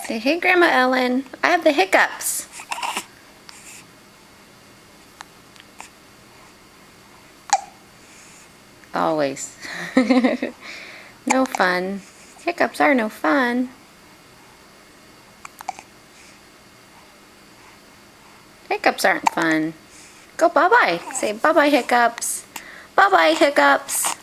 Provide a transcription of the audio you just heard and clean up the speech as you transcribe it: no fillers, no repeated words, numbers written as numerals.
Say, hey, Grandma Ellen, I have the hiccups. Always. No fun. Hiccups are no fun. Hiccups aren't fun. Go bye-bye. Say bye-bye, Hiccups. Bye-bye, Hiccups.